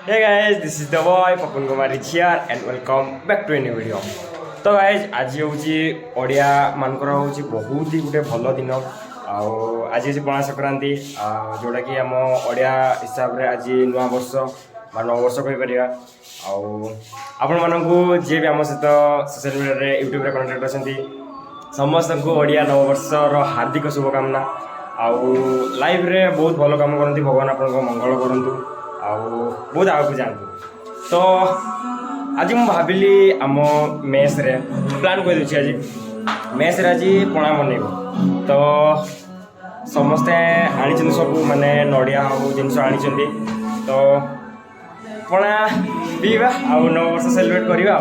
Hey guys, this is the boy Papun Kumar.This here and welcome back to a new video. तो guys आज हूँ ओडिया मानकर हूँ बहुत ही गोटे भल दिन आज हूँ पणा संक्रांति जोटा कि आम ओडिया हिसाब से आज नुआ वर्ष नव वर्ष कहीपर आपण मानू जी भी आम सहित सोशल मीडिया यूट्यूब कनेक्ट अच्छा समस्त को ओडिया नव वर्षर हार्दिक शुभकामना आउ लाइफ रे बहुत भल काम करती भगवान आपन मंगल करूँ बहुत आगे जातु तो आज मुझे भाविली आम मेस रे प्लान कर दूसरी आज मेस रे आज पणा बनइब तो समस्ते आनी सब माने नड़िया हो जिनस आनी तो पणा पीवा आउ नव वर्ष सेलिब्रेट करवा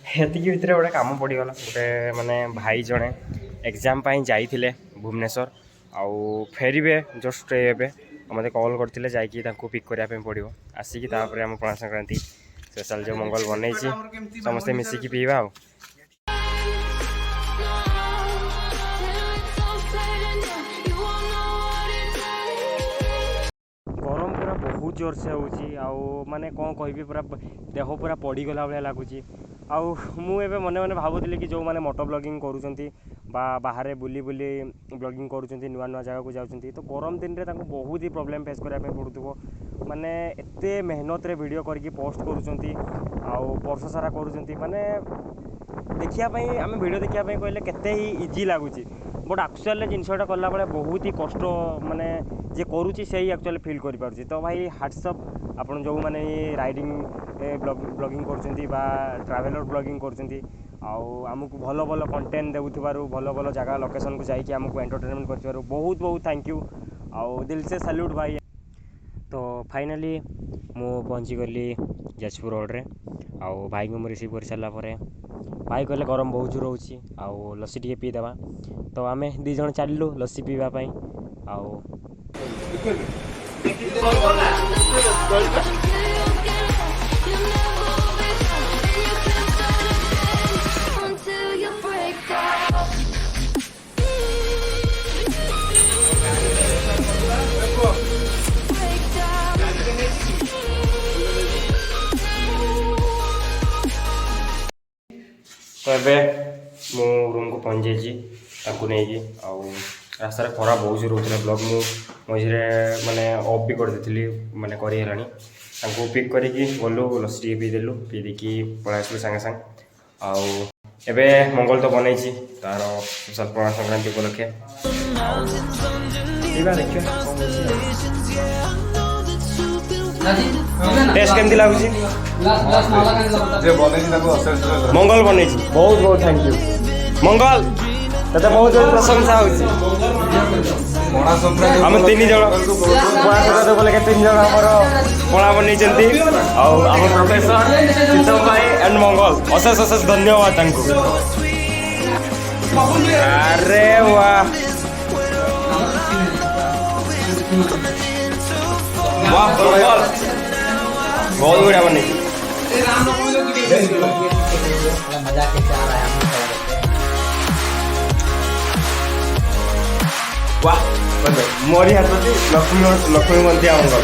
हेतिक भितर गोटे कम पड़गला गोटे माने भाई जड़े एग्जाम जाइए भुवनेश्वर आउ फेरबे जस्ट एवं मत कॉल करते जाकि पिक करने पड़ो आसिक आम पणा संक्रांति स्पेशल जो मंगल बनई समस्ते मिसिकी पीवा गरम पूरा बहुत जोर से हो माने कौन कहि पूरा देह पूरा पड़गला भाया लगुच मुझे मने मने भावुली कि जो मैंने मोटो ब्लॉगिंग करूँगी बाहर बुली बुली ब्लॉगिंग करूँगी नुआ नुआ जगह को जाऊँगी तो गरम दिन में बहुत ही प्रोब्लेम फेस करने पड़ुव माने एते मेहनत रे वीडियो करके पोस्ट करूँगी वर्ष सारा करूँगी माने देखापी आम वीडियो देखापी कहले केते ही इजी लगुच बट एक्चुअल जिनसा कला बेले बहुत ही कष्ट माने जे करुँची से ही एक्चुअली फील कर पार्टी तो भाई ह्वाट्सअप आपन जो माने राइडिंग ब्लॉगिंग करुँच ट्रावेलर ब्लॉगिंग करुँच आमको भल भल कंटेंट देउथबारु भल भल जगह लोकेशन को जाइए आमको एंटरटेनमेंट कर बहुत बहुत थैंक यू आउ दिल से सैल्यूट भाई। तो फाइनाली मु पहुँची गली जाजपुर रोड रे आउ भाई को रिसीव कर सारा भाई कहले गरम बहुत जोर होची आउ लस्सी टे पीदेवा तो आम दीज चलू लस्सी पीवाई आउ तो ये मो रूम को पहुँच जाइए नहीं रास्ता खरा बहुत जोर होता ब्लॉग मुझे माने ऑफ भी कर देती माने करी पिक करके गलु लस्सी पीदेलु पीदेखी पढ़ा आसलु सागे सागे आउ मंगल तो बनई तार स्पेशल पणा संक्रांति उपलक्षे टेस्ट केमती लगुच मंगल बनई बहुत बहुत थैंक यू मंगल तते बहुत बहुत प्रशंसा होम तीन जन पणा संक्रांति उपलक्षे तीन जन पणा बनई आम प्रोफेसर शीतल भाई एंड मंगल अशेष अशेष धन्यवाद अरे वाह वाह बहुत बढ़िया बनी। मजा कैसे आ रहा है हम वाह मोरी हाथ लक्ष्मी लक्ष्मी मंत्री आऊंगा